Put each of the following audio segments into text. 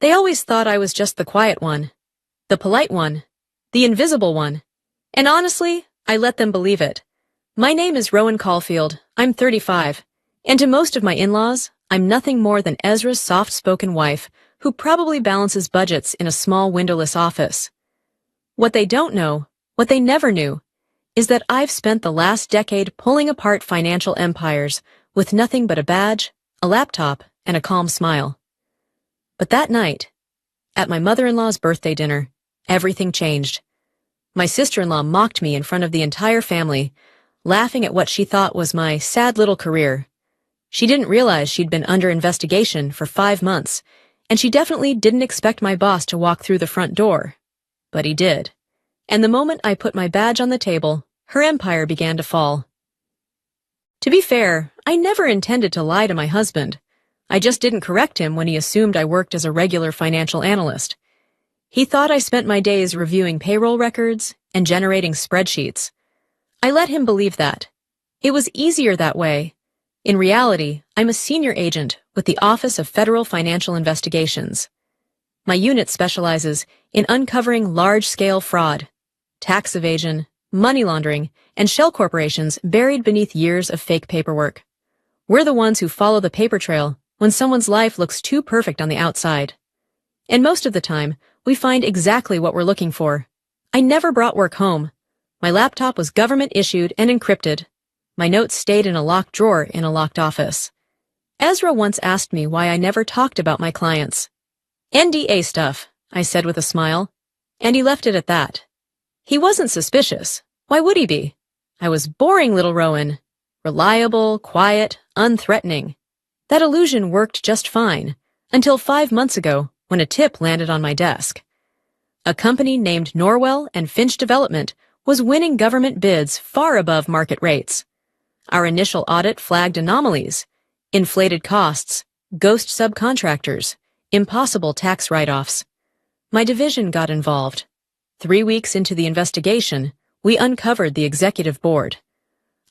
They always thought I was just the quiet one, the polite one, the invisible one. And honestly, I let them believe it. My name is Rowan Caulfield, I'm 35, and to most of my in-laws, I'm nothing more than Ezra's soft-spoken wife who probably balances budgets in a small windowless office. What they don't know, what they never knew, is that I've spent the last decade pulling apart financial empires with nothing but a badge, a laptop, and a calm smile. But that night, at my mother-in-law's birthday dinner, everything changed. My sister-in-law mocked me in front of the entire family, laughing at what she thought was my sad little career. She didn't realize she'd been under investigation for 5 months, and she definitely didn't expect my boss to walk through the front door. But he did. And the moment I put my badge on the table, her empire began to fall. To be fair, I never intended to lie to my husband. I just didn't correct him when he assumed I worked as a regular financial analyst. He thought I spent my days reviewing payroll records and generating spreadsheets. I let him believe that. It was easier that way. In reality, I'm a senior agent with the Office of Federal Financial Investigations. My unit specializes in uncovering large-scale fraud, tax evasion, money laundering, and shell corporations buried beneath years of fake paperwork. We're the ones who follow the paper trail when someone's life looks too perfect on the outside. And most of the time, we find exactly what we're looking for. I never brought work home. My laptop was government-issued and encrypted. My notes stayed in a locked drawer in a locked office. Ezra once asked me why I never talked about my clients. NDA stuff, I said with a smile, and he left it at that. He wasn't suspicious. Why would he be? I was boring little Rowan. Reliable, quiet, unthreatening. That illusion worked just fine, until 5 months ago when a tip landed on my desk. A company named Norwell and Finch Development was winning government bids far above market rates. Our initial audit flagged anomalies, inflated costs, ghost subcontractors, impossible tax write-offs. My division got involved. 3 weeks into the investigation, we uncovered the executive board.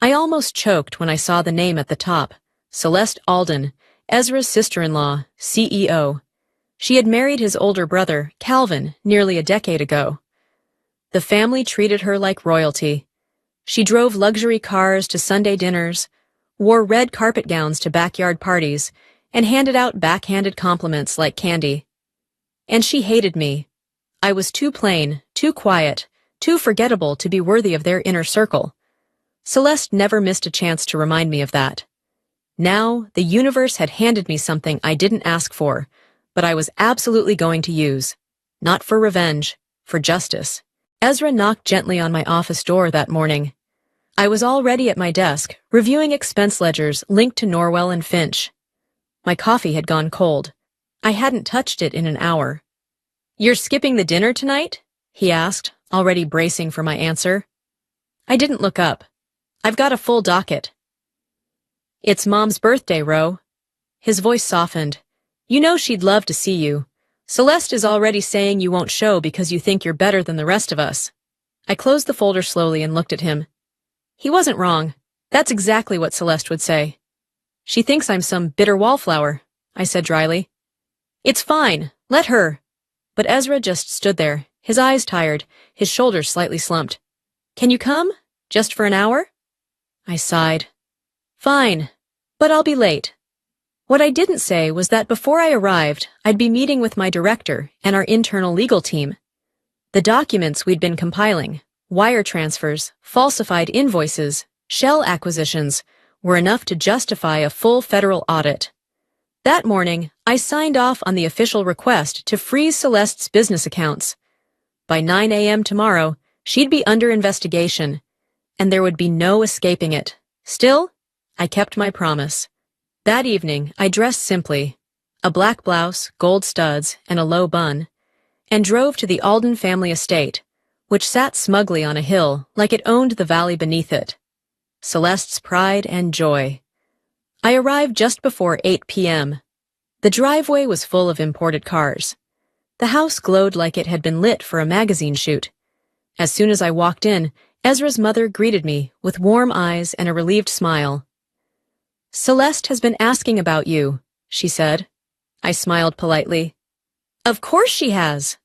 I almost choked when I saw the name at the top, Celeste Alden, Ezra's sister-in-law, CEO. She had married his older brother, Calvin, nearly a decade ago. The family treated her like royalty. She drove luxury cars to Sunday dinners, wore red carpet gowns to backyard parties, and handed out backhanded compliments like candy. And she hated me. I was too plain, too quiet, too forgettable to be worthy of their inner circle. Celeste never missed a chance to remind me of that. Now, the universe had handed me something I didn't ask for, but I was absolutely going to use. Not for revenge, for justice. Ezra knocked gently on my office door that morning. I was already at my desk, reviewing expense ledgers linked to Norwell and Finch. My coffee had gone cold. I hadn't touched it in an hour. "You're skipping the dinner tonight?" he asked, already bracing for my answer. I didn't look up. "I've got a full docket." "It's Mom's birthday, Ro." His voice softened. "You know she'd love to see you. Celeste is already saying you won't show because you think you're better than the rest of us." I closed the folder slowly and looked at him. He wasn't wrong. That's exactly what Celeste would say. "She thinks I'm some bitter wallflower," I said dryly. "It's fine. Let her." But Ezra just stood there, his eyes tired, his shoulders slightly slumped. "Can you come? Just for an hour?" I sighed. "Fine, but I'll be late." What I didn't say was that before I arrived, I'd be meeting with my director and our internal legal team. The documents we'd been compiling, wire transfers, falsified invoices, shell acquisitions, were enough to justify a full federal audit. That morning, I signed off on the official request to freeze Celeste's business accounts. By 9 a.m. tomorrow, she'd be under investigation, and there would be no escaping it. Still, I kept my promise. That evening, I dressed simply, a black blouse, gold studs, and a low bun, and drove to the Alden family estate, which sat smugly on a hill like it owned the valley beneath it. Celeste's pride and joy. I arrived just before 8 p.m. The driveway was full of imported cars. The house glowed like it had been lit for a magazine shoot. As soon as I walked in, Ezra's mother greeted me with warm eyes and a relieved smile. "Celeste has been asking about you," she said. I smiled politely. Of course she has.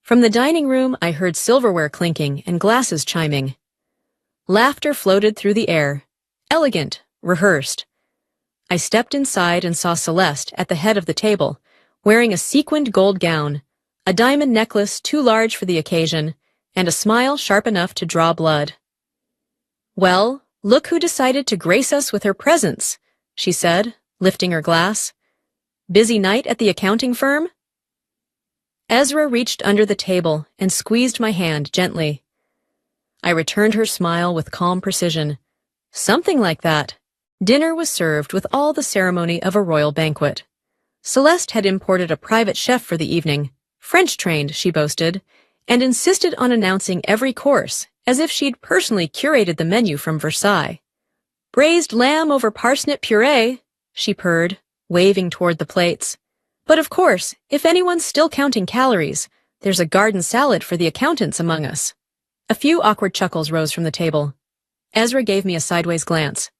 From the dining room, I heard silverware clinking and glasses chiming. Laughter floated through the air. Elegant, rehearsed. I stepped inside and saw Celeste at the head of the table, wearing a sequined gold gown, a diamond necklace too large for the occasion, and a smile sharp enough to draw blood. "Well, look who decided to grace us with her presence," she said, lifting her glass. "Busy night at the accounting firm?" Ezra reached under the table and squeezed my hand gently. I returned her smile with calm precision. Something like that. Dinner was served with all the ceremony of a royal banquet. Celeste had imported a private chef for the evening, French-trained, she boasted, and insisted on announcing every course, as if she'd personally curated the menu from Versailles. "Braised lamb over parsnip puree," she purred, waving toward the plates. "But of course, if anyone's still counting calories, there's a garden salad for the accountants among us." A few awkward chuckles rose from the table. Ezra gave me a sideways glance.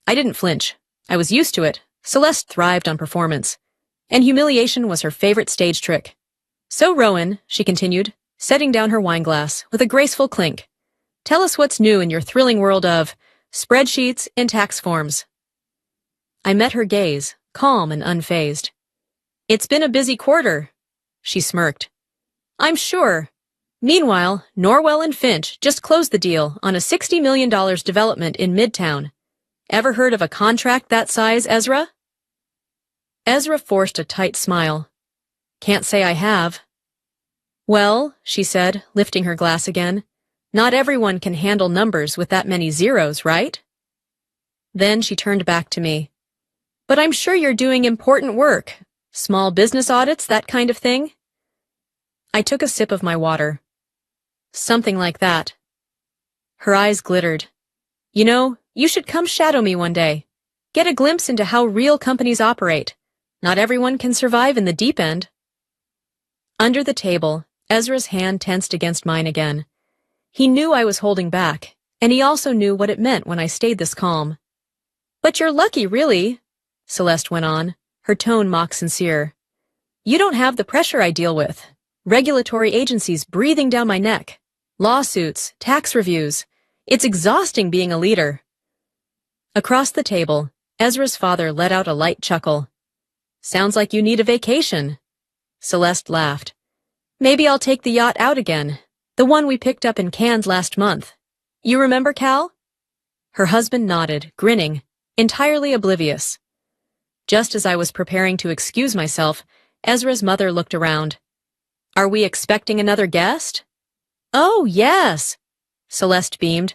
I didn't flinch. I was used to it. Celeste thrived on performance, and humiliation was her favorite stage trick. "So, Rowan," she continued, setting down her wineglass with a graceful clink, "tell us what's new in your thrilling world of spreadsheets and tax forms." I met her gaze, calm and unfazed. "It's been a busy quarter," she smirked. "I'm sure. Meanwhile, Norwell and Finch just closed the deal on a $60 million development in Midtown. Ever heard of a contract that size, Ezra?" Ezra forced a tight smile. "Can't say I have." "Well," she said, lifting her glass again, "not everyone can handle numbers with that many zeros, right?" Then she turned back to me. "But I'm sure you're doing important work. Small business audits, that kind of thing?" I took a sip of my water. "Something like that." Her eyes glittered. "You know, you should come shadow me one day. Get a glimpse into how real companies operate. Not everyone can survive in the deep end." Under the table, Ezra's hand tensed against mine again. He knew I was holding back, and he also knew what it meant when I stayed this calm. "But you're lucky, really," Celeste went on, her tone mock sincere. "You don't have the pressure I deal with. Regulatory agencies breathing down my neck. Lawsuits, tax reviews. It's exhausting being a leader." Across the table, Ezra's father let out a light chuckle. "Sounds like you need a vacation." Celeste laughed. "Maybe I'll take the yacht out again, the one we picked up in Cannes last month. You remember, Cal?" Her husband nodded, grinning, entirely oblivious. Just as I was preparing to excuse myself, Ezra's mother looked around. "Are we expecting another guest?" "Oh, yes," Celeste beamed.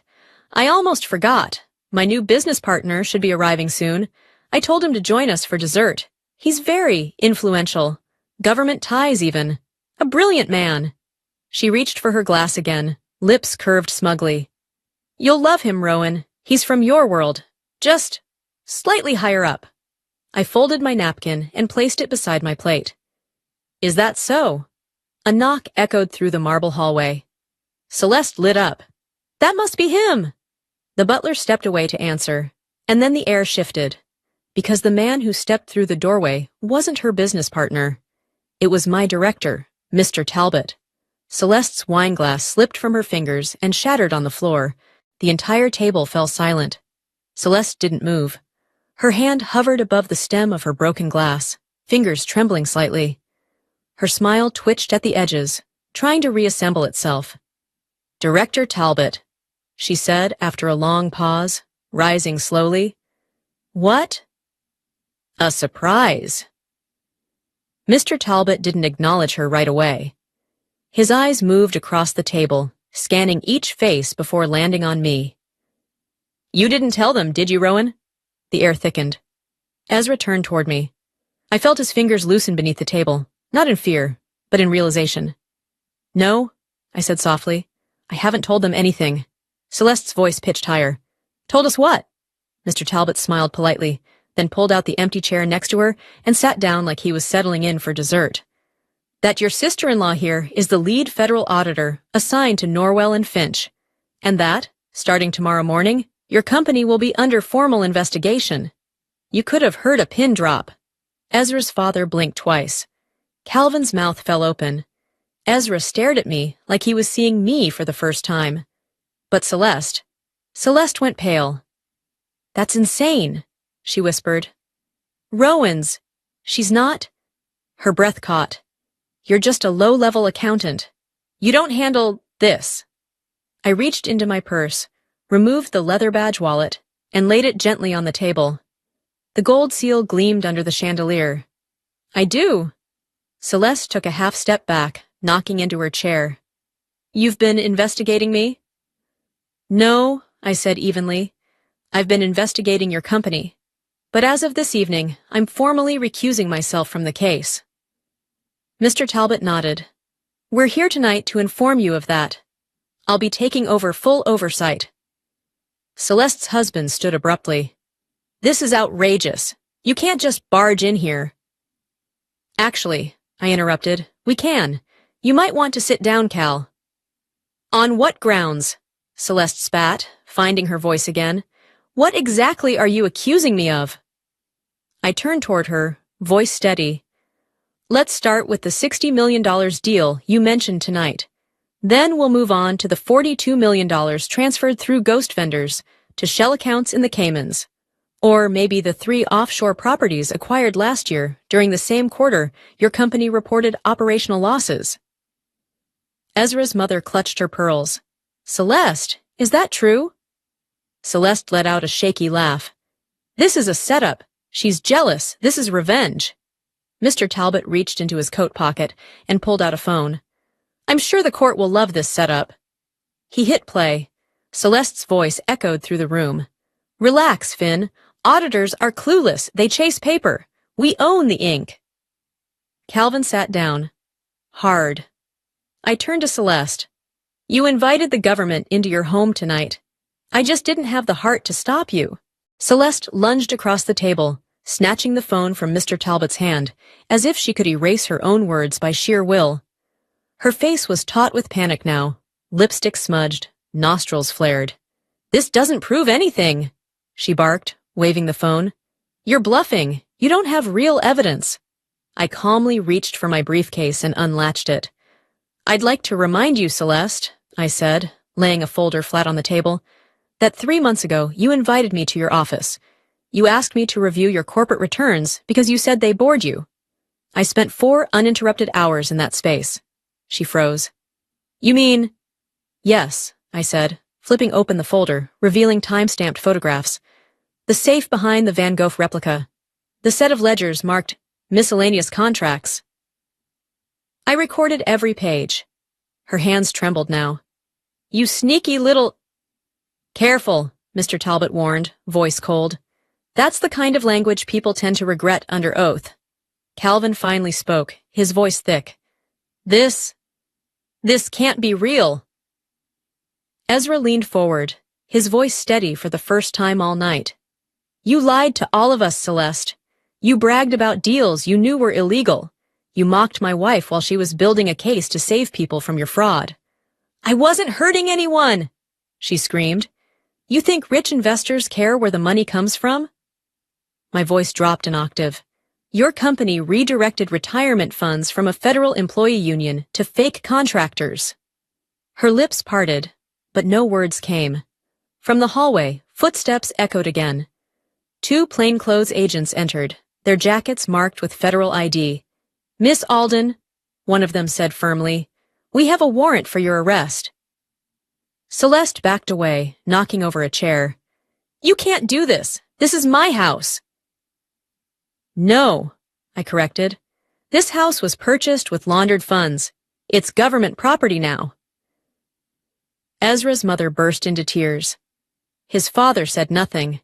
"I almost forgot. My new business partner should be arriving soon. I told him to join us for dessert. He's very influential. Government ties, even. A brilliant man." She reached for her glass again, lips curved smugly. "You'll love him, Rowan. He's from your world. Just slightly higher up." I folded my napkin and placed it beside my plate. "Is that so?" A knock echoed through the marble hallway. Celeste lit up. "That must be him!" The butler stepped away to answer, and then the air shifted, because the man who stepped through the doorway wasn't her business partner. It was my director, Mr. Talbot. Celeste's wineglass slipped from her fingers and shattered on the floor. The entire table fell silent. Celeste didn't move. Her hand hovered above the stem of her broken glass, fingers trembling slightly. Her smile twitched at the edges, trying to reassemble itself. "Director Talbot," she said after a long pause, rising slowly. "What?" "A surprise." Mr. Talbot didn't acknowledge her right away. His eyes moved across the table, scanning each face before landing on me. "You didn't tell them, did you, Rowan?" The air thickened. Ezra turned toward me. I felt his fingers loosen beneath the table, not in fear, but in realization. "No," I said softly. "I haven't told them anything." Celeste's voice pitched higher. "Told us what?" Mr. Talbot smiled politely, then pulled out the empty chair next to her and sat down like he was settling in for dessert. "That your sister-in-law here is the lead federal auditor assigned to Norwell and Finch, and that, starting tomorrow morning, your company will be under formal investigation." You could have heard a pin drop. Ezra's father blinked twice. Calvin's mouth fell open. Ezra stared at me like he was seeing me for the first time. But Celeste went pale. "That's insane," she whispered. "Rowan's. She's not—" Her breath caught. "You're just a low-level accountant. You don't handle this." I reached into my purse, removed the leather badge wallet, and laid it gently on the table. The gold seal gleamed under the chandelier. "I do." Celeste took a half step back, knocking into her chair. "You've been investigating me?" "No," I said evenly. "I've been investigating your company. But as of this evening, I'm formally recusing myself from the case." Mr. Talbot nodded. "We're here tonight to inform you of that. I'll be taking over full oversight." Celeste's husband stood abruptly. "This is outrageous. You can't just barge in here." "Actually," I interrupted, "we can. You might want to sit down, Cal." "On what grounds?" Celeste spat, finding her voice again. "What exactly are you accusing me of?" I turned toward her, voice steady. "Let's start with the $60 million deal you mentioned tonight. Then we'll move on to the $42 million transferred through ghost vendors to shell accounts in the Caymans. Or maybe the 3 offshore properties acquired last year during the same quarter your company reported operational losses." Ezra's mother clutched her pearls. "Celeste, is that true?" Celeste let out a shaky laugh. "This is a setup. She's jealous. This is revenge." Mr. Talbot reached into his coat pocket and pulled out a phone. "I'm sure the court will love this setup." He hit play. Celeste's voice echoed through the room. "Relax, Finn. Auditors are clueless. They chase paper. We own the ink." Calvin sat down. Hard. I turned to Celeste. "You invited the government into your home tonight. I just didn't have the heart to stop you." Celeste lunged across the table, snatching the phone from Mr. Talbot's hand, as if she could erase her own words by sheer will. Her face was taut with panic now, lipstick smudged, nostrils flared. "This doesn't prove anything," she barked, waving the phone. "You're bluffing. You don't have real evidence." I calmly reached for my briefcase and unlatched it. "I'd like to remind you, Celeste," I said, laying a folder flat on the table, "that 3 months ago you invited me to your office. You asked me to review your corporate returns because you said they bored you. I spent 4 uninterrupted hours in that space." She froze. "You mean—" "Yes," I said, flipping open the folder, revealing time-stamped photographs. The safe behind the Van Gogh replica. The set of ledgers marked miscellaneous contracts. I recorded every page. Her hands trembled now. "You sneaky little—" "Careful," Mr. Talbot warned, voice cold. "That's the kind of language people tend to regret under oath." Calvin finally spoke, his voice thick. This can't be real." Ezra leaned forward, his voice steady for the first time all night. "You lied to all of us, Celeste. You bragged about deals you knew were illegal. You mocked my wife while she was building a case to save people from your fraud." "I wasn't hurting anyone!" she screamed. "You think rich investors care where the money comes from?" My voice dropped an octave. "Your company redirected retirement funds from a federal employee union to fake contractors." Her lips parted, but no words came. From the hallway, footsteps echoed again. 2 plainclothes agents entered, their jackets marked with federal ID. "Miss Alden," one of them said firmly, "we have a warrant for your arrest." Celeste backed away, knocking over a chair. "You can't do this. This is my house." "No," I corrected. "This house was purchased with laundered funds. It's government property now." Ezra's mother burst into tears. His father said nothing.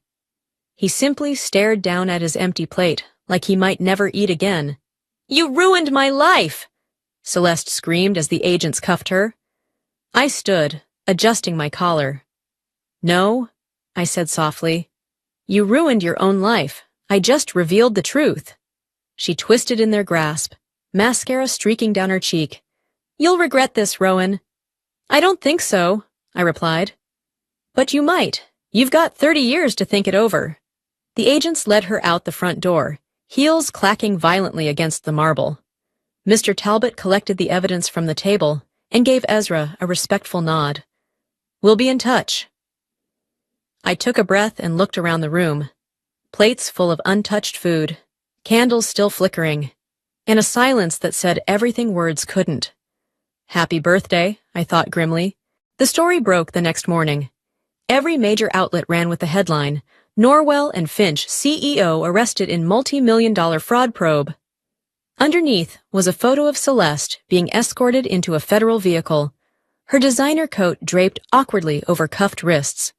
He simply stared down at his empty plate like he might never eat again. "You ruined my life!" Celeste screamed as the agents cuffed her. I stood, adjusting my collar. "No," I said softly. "You ruined your own life. I just revealed the truth." She twisted in their grasp, mascara streaking down her cheek. "You'll regret this, Rowan." "I don't think so," I replied. "But you might. You've got 30 years to think it over." The agents led her out the front door, heels clacking violently against the marble. Mr. Talbot collected the evidence from the table and gave Ezra a respectful nod. "We'll be in touch." I took a breath and looked around the room. Plates full of untouched food, candles still flickering, and a silence that said everything words couldn't. Happy birthday, I thought grimly. The story broke the next morning. Every major outlet ran with the headline, "Norwell and Finch CEO arrested in multi-million-dollar fraud probe." Underneath was a photo of Celeste being escorted into a federal vehicle, her designer coat draped awkwardly over cuffed wrists.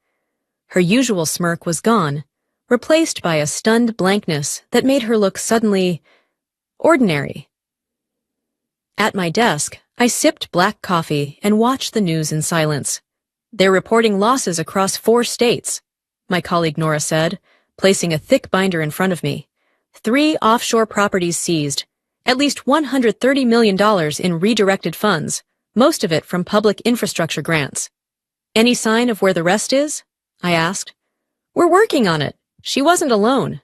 Her usual smirk was gone, replaced by a stunned blankness that made her look suddenly ordinary. At my desk, I sipped black coffee and watched the news in silence. "They're reporting losses across 4 states, my colleague Nora said, placing a thick binder in front of me. 3 offshore properties seized, at least $130 million in redirected funds, most of it from public infrastructure grants. Any sign of where the rest is? I asked. "We're working on it. She wasn't alone."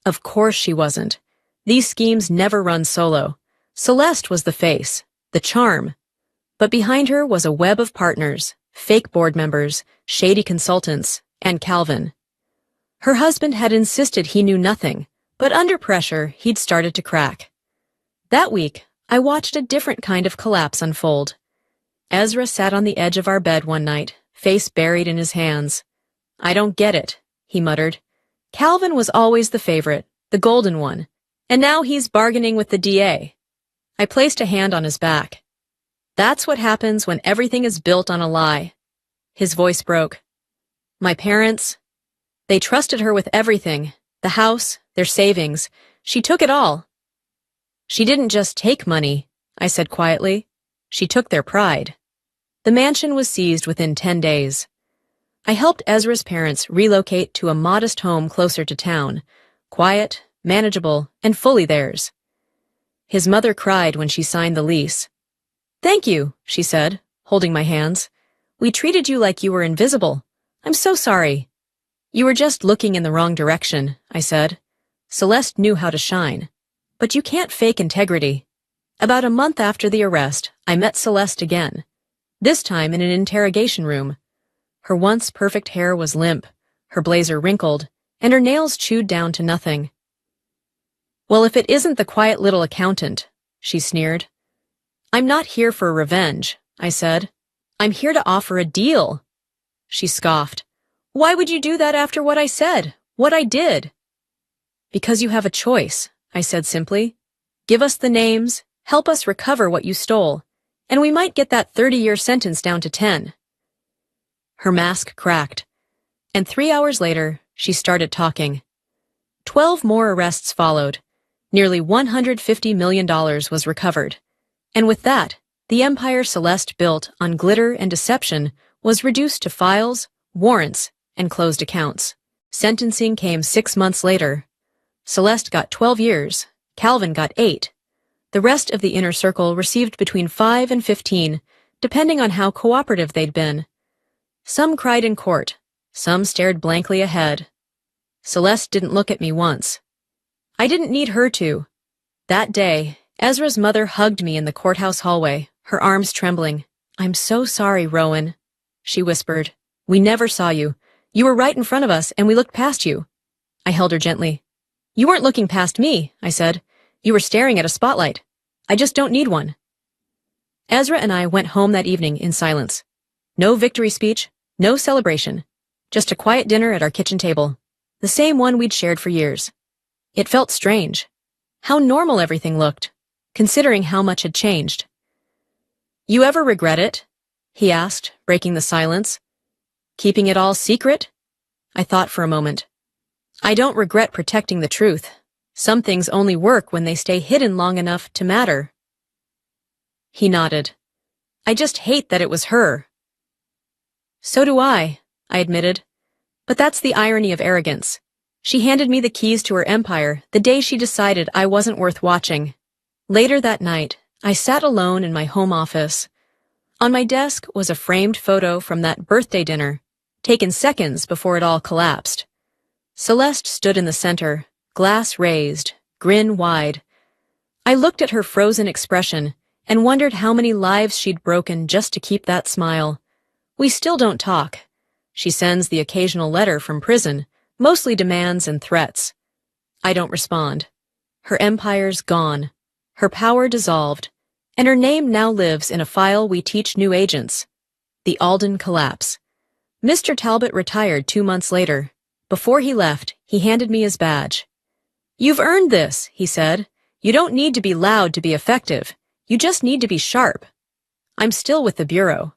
Of course she wasn't. These schemes never run solo. Celeste was the face, the charm. But behind her was a web of partners, fake board members, shady consultants, and Calvin. Her husband had insisted he knew nothing, but under pressure he'd started to crack. That week, I watched a different kind of collapse unfold. Ezra sat on the edge of our bed one night, face buried in his hands. "I don't get it," he muttered. "Calvin was always the favorite, the golden one, and now he's bargaining with the DA. I placed a hand on his back. "That's what happens when everything is built on a lie." His voice broke. "My parents, they trusted her with everything, the house, their savings. She took it all." "She didn't just take money," I said quietly. "She took their pride." The mansion was seized within 10 days. I helped Ezra's parents relocate to a modest home closer to town, quiet, manageable, and fully theirs. His mother cried when she signed the lease. "Thank you," she said, holding my hands. "We treated you like you were invisible. I'm so sorry." "You were just looking in the wrong direction," I said. "Celeste knew how to shine. But you can't fake integrity." About a month after the arrest, I met Celeste again, this time in an interrogation room. Her once perfect hair was limp, her blazer wrinkled, and her nails chewed down to nothing. "Well, if it isn't the quiet little accountant," she sneered. "I'm not here for revenge," I said. "I'm here to offer a deal." She scoffed. "Why would you do that after what I said, what I did?" "Because you have a choice," I said simply. "Give us the names, help us recover what you stole, and we might get that 30-year sentence down to 10. Her mask cracked, and 3 hours later, she started talking. 12 more arrests followed. Nearly $150 million was recovered. And with that, the empire Celeste built on glitter and deception was reduced to files, warrants, and closed accounts. Sentencing came 6 months later. Celeste got 12 years, Calvin got 8. The rest of the inner circle received between 5 and 15, depending on how cooperative they'd been. Some cried in court, some stared blankly ahead. Celeste didn't look at me once. I didn't need her to. That day, Ezra's mother hugged me in the courthouse hallway, her arms trembling. "I'm so sorry, Rowan," she whispered. "We never saw you. You were right in front of us, and we looked past you." I held her gently. "You weren't looking past me," I said. "You were staring at a spotlight. I just don't need one." Ezra and I went home that evening in silence. No victory speech, no celebration. Just a quiet dinner at our kitchen table. The same one we'd shared for years. It felt strange. How normal everything looked, considering how much had changed. "You ever regret it?" he asked, breaking the silence. "Keeping it all secret?" I thought for a moment. "I don't regret protecting the truth. Some things only work when they stay hidden long enough to matter." He nodded. "I just hate that it was her." "So do I admitted. "But that's the irony of arrogance. She handed me the keys to her empire the day she decided I wasn't worth watching. Later that night, I sat alone in my home office. On my desk was a framed photo from that birthday dinner, taken seconds before it all collapsed. Celeste stood in the center, glass raised, grin wide. I looked at her frozen expression and wondered how many lives she'd broken just to keep that smile. We still don't talk. She sends the occasional letter from prison, mostly demands and threats. I don't respond. Her empire's gone, her power dissolved, and her name now lives in a file we teach new agents. The Alden Collapse. Mr. Talbot retired 2 months later. Before he left, he handed me his badge. "You've earned this," he said. "You don't need to be loud to be effective. You just need to be sharp." I'm still with the Bureau.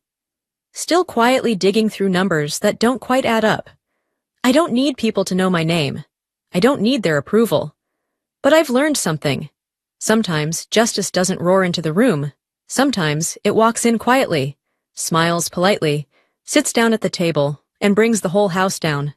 Still quietly digging through numbers that don't quite add up. I don't need people to know my name. I don't need their approval. But I've learned something. Sometimes justice doesn't roar into the room. Sometimes it walks in quietly, smiles politely, sits down at the table, and brings the whole house down.